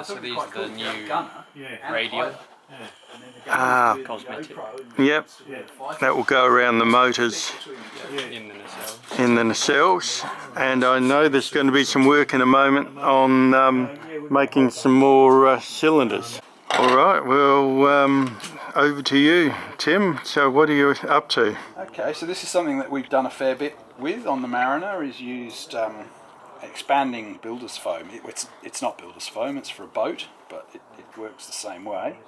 So these are the new radial. Cosmetic. Yep, that will go around the motors in the nacelles, and I know there's going to be some work in a moment on making some more cylinders. Alright, well over to you, Tim. So what are you up to? Okay, so this is something that we've done a fair bit with on the Mariner, is used expanding builder's foam. It's not builder's foam, it's for a boat, but it works the same way.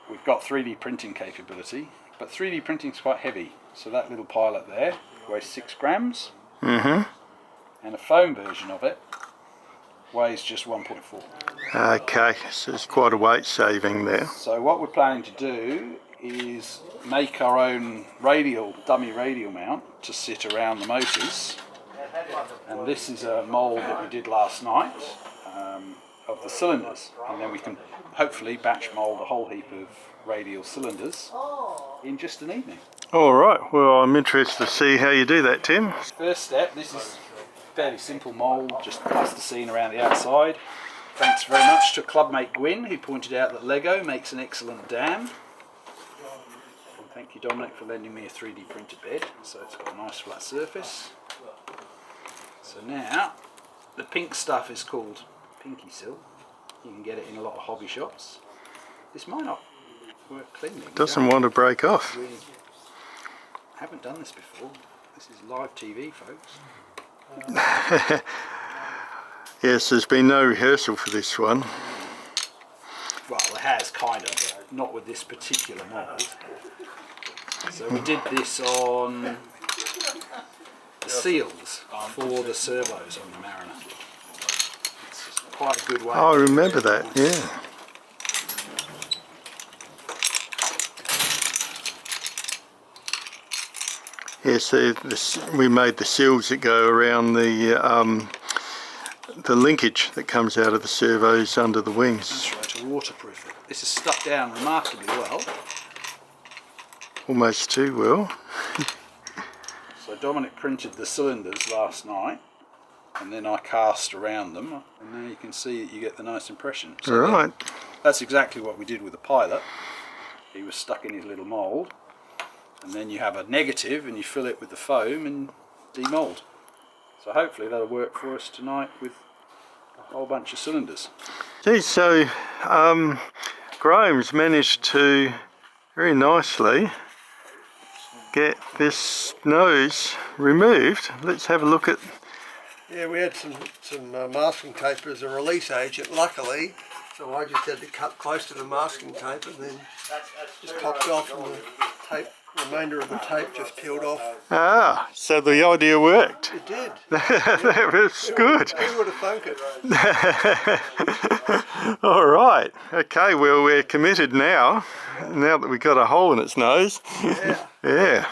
We've got 3D printing capability, but 3D printing is quite heavy. So that little pilot there weighs 6 grams, and a foam version of it weighs just 1.4. Okay, so it's quite a weight saving there. So what we're planning to do is make our own dummy radial mount to sit around the motors. And this is a mould that we did last night of the cylinders, and then we can hopefully batch mould a whole heap of radial cylinders in just an evening. Alright, well I'm interested to see how you do that, Tim. First step, this is fairly simple mould, just plasticine around the outside. Thanks very much to clubmate Gwyn, who pointed out that Lego makes an excellent dam. And thank you, Dominic, for lending me a 3D printed bed, so it's got a nice flat surface. So now, the pink stuff is called Pinky Sil. You can get it in a lot of hobby shops. This might not work cleanly. Doesn't want to break off. We haven't done this before. This is live TV, folks. Yes, there's been no rehearsal for this one. Well, it has kind of, but not with this particular mould. So we did this on the seals for the servos on the Mariner. It's just quite a good way. Oh, I remember that, yeah. Yes, we made the seals that go around the linkage that comes out of the servos under the wings. That's right, to waterproof it. This is stuck down remarkably well. Almost too well. So Dominic printed the cylinders last night, and then I cast around them, and now you can see that you get the nice impression. So right. That's exactly what we did with the pilot. He was stuck in his little mould, and then you have a negative and you fill it with the foam and demould. So hopefully that'll work for us tonight with a whole bunch of cylinders. Gee, so Graham's managed to very nicely get this nose removed. Let's have a look at. Yeah, we had some masking tape as a release agent, luckily, so I just had to cut close to the masking tape and then just popped off, and the remainder of the tape just peeled off. Ah, so the idea worked. It did. That was good. Who would have thunk it? All right. Okay, well we're committed now that we've got a hole in its nose. Yeah. Yeah.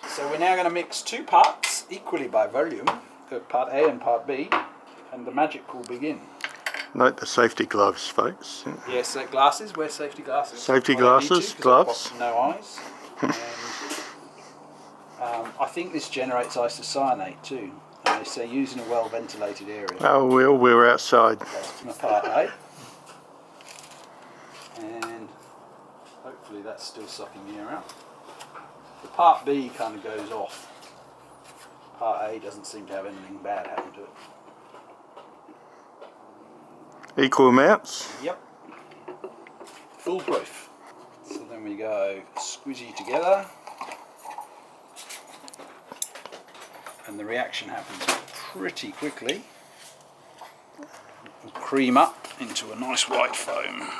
So we're now going to mix 2 parts equally by volume, part A and part B, and the magic will begin. Note the safety gloves, folks. Yes, glasses, wear safety glasses. Safety glasses, gloves. I've got no eyes. And, I think this generates isocyanate too. And they say use in a well ventilated area. Oh well, we're outside. That's my part A. And hopefully that's still sucking the air out. The part B kind of goes off. Part A doesn't seem to have anything bad happen to it. Equal amounts? Yep. Foolproof. So then we go squizzy together. And the reaction happens pretty quickly. We'll cream up into a nice white foam.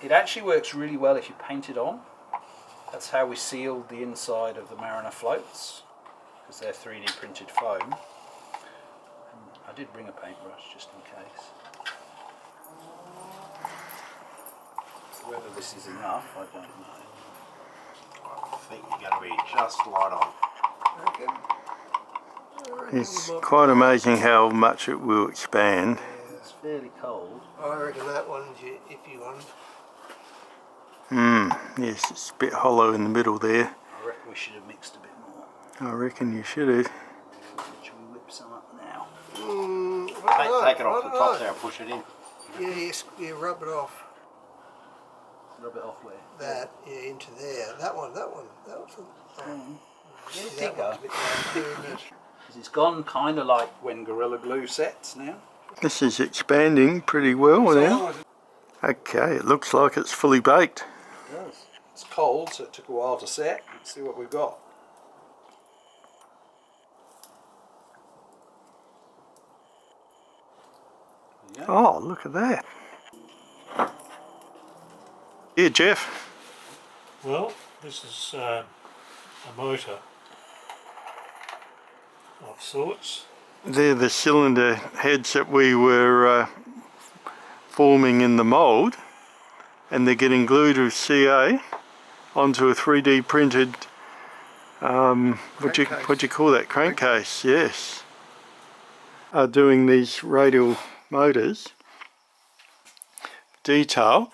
It actually works really well if you paint it on. That's how we sealed the inside of the Mariner floats, because they're 3D printed foam. And I did bring a paintbrush just in case. Whether this is enough, I don't know. I think you're going to be just light on. Okay. It's quite amazing how much it will expand. It's fairly cold. I reckon that one's your iffy one. Yes, it's a bit hollow in the middle there. I reckon we should have mixed a bit more. I reckon you should have. Should we whip some up now? Take it off the top there and push it in. Yeah, yes, yeah, rub it off. Rub it off where? That, yeah, into there. That one. That was Get bigger. a bit larger. It's gone kind of like when Gorilla Glue sets now. This is expanding pretty well now. Okay, it looks like it's fully baked. It does. It's cold, so it took a while to set. Let's see what we've got. Oh, look at that. Yeah, Jeff. Well, this is a motor of sorts. They're the cylinder heads that we were forming in the mould, and they're getting glued with CA onto a 3D printed, what do you call that, crankcase, yes. Are doing these radial motors detail.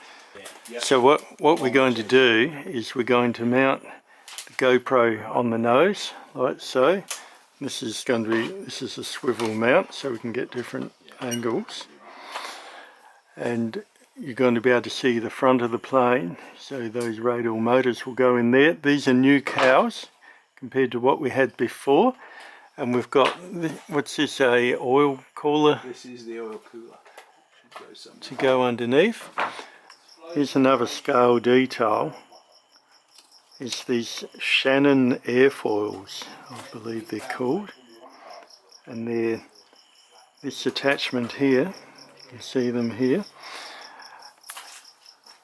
So what we're going to do is we're going to mount the GoPro on the nose like so. This is a swivel mount so we can get different angles, and you're going to be able to see the front of the plane, so those radial motors will go in there. These are new cows compared to what we had before, and we've got, what's this, a oil cooler? This is the oil cooler. To go underneath. Here's another scale detail. It's these Shannon airfoils, I believe they're called, and they're this attachment here, you can see them here,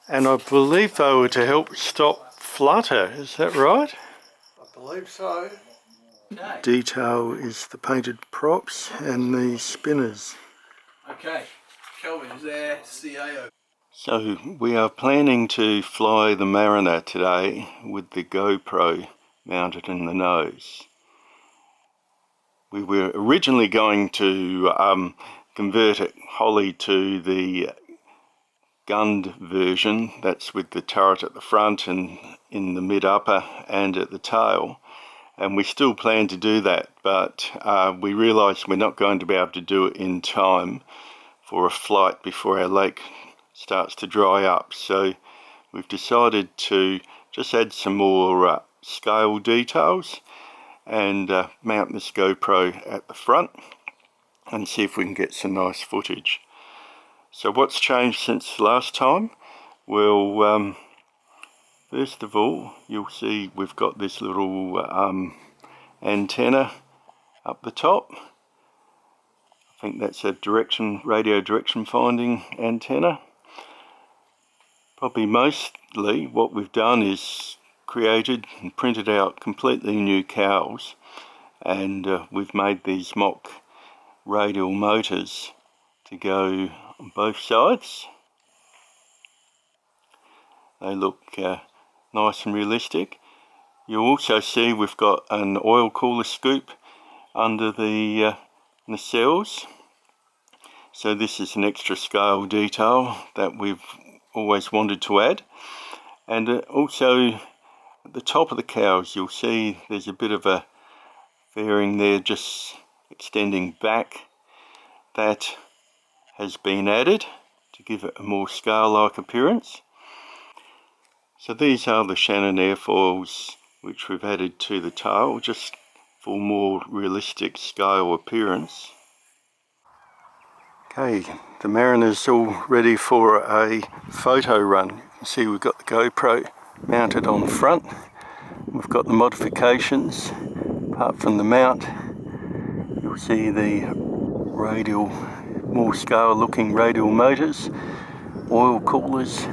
and I believe they were to help stop flutter, is that right? I believe so. Okay. Detail is the painted props and the spinners. Okay, Kelvin is there, CAO. So we are planning to fly the Mariner today with the GoPro mounted in the nose. We were originally going to convert it wholly to the gunned version, that's with the turret at the front and in the mid-upper and at the tail, and we still plan to do that, but we realised we're not going to be able to do it in time for a flight before our lake starts to dry up, so we've decided to just add some more scale details and mount this GoPro at the front and see if we can get some nice footage. So what's changed since last time? Well, first of all, you'll see we've got this little antenna up the top. I think that's a radio direction finding antenna. Probably mostly what we've done is created and printed out completely new cows, and we've made these mock radial motors to go on both sides. They look nice and realistic. You'll also see we've got an oil cooler scoop under the nacelles, so this is an extra scale detail that we've always wanted to add. And also at the top of the cows you'll see there's a bit of a fairing there just extending back. That has been added to give it a more scale-like appearance. So these are the Shannon airfoils which we've added to the tail just for more realistic scale appearance. Okay, the Mariner's all ready for a photo run. You can see we've got the GoPro mounted on front. We've got the modifications. Apart from the mount, you'll see the radial, more scale looking radial motors, oil coolers,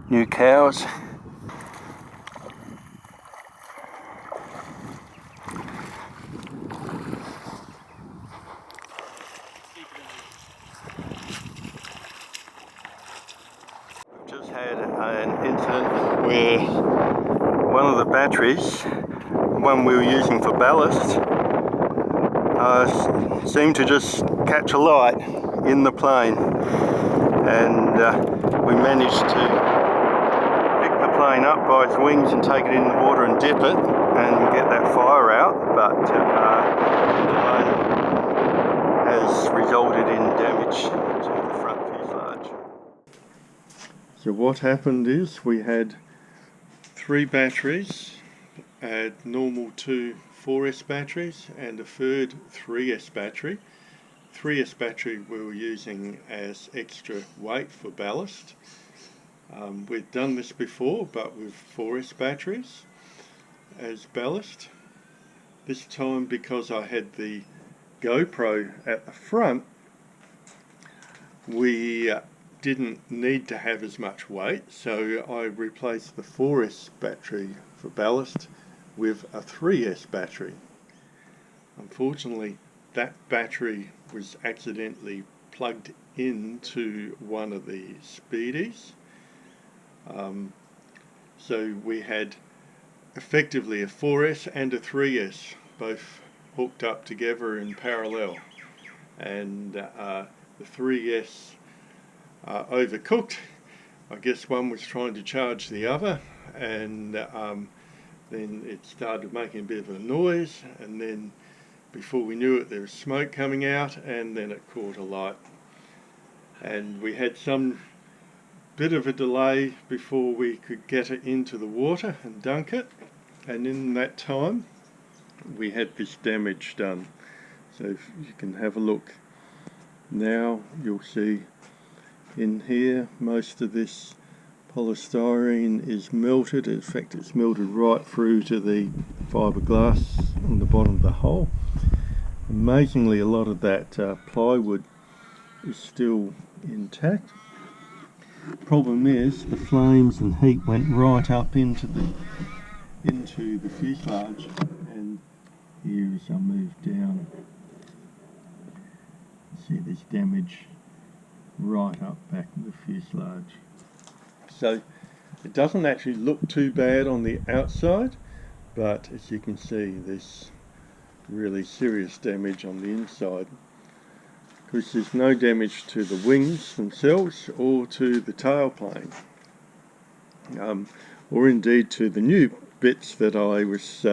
new cows. Just had an incident where one of the batteries, the one we were using for ballast, seemed to just catch a light in the plane, and we managed to pick the plane up by its wings and take it in the water and dip it, and get that fire out, but the delay has resulted in damage to the front fuselage. So what happened is we had 3 batteries, a normal 2 4S batteries and a third 3S battery. 3S battery we were using as extra weight for ballast. We've done this before, but with 4S batteries as ballast. This time, because I had the GoPro at the front, we didn't need to have as much weight, so I replaced the 4S battery for ballast with a 3S battery. Unfortunately, that battery was accidentally plugged into one of the speedies. So we had effectively a 4S and a 3S both hooked up together in parallel, and the 3S overcooked. I guess one was trying to charge the other, and then it started making a bit of a noise, and then before we knew it there was smoke coming out, and then it caught alight. And we had some bit of a delay before we could get it into the water and dunk it, and in that time we had this damage done. So if you can have a look now, you'll see in here most of this polystyrene is melted. In fact, it's melted right through to the fiberglass on the bottom of the hull. Amazingly, a lot of that plywood is still intact. Problem is, the flames and heat went right up into the fuselage, and here as I move down, you see this damage right up back in the fuselage. So it doesn't actually look too bad on the outside, but as you can see, there's really serious damage on the inside, because there's no damage to the wings themselves or to the tailplane, or indeed to the new bits that I was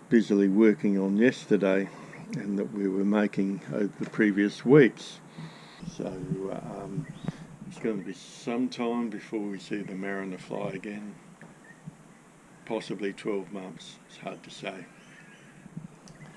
busily working on yesterday and that we were making over the previous weeks. So it's going to be some time before we see the Mariner fly again, possibly 12 months, it's hard to say.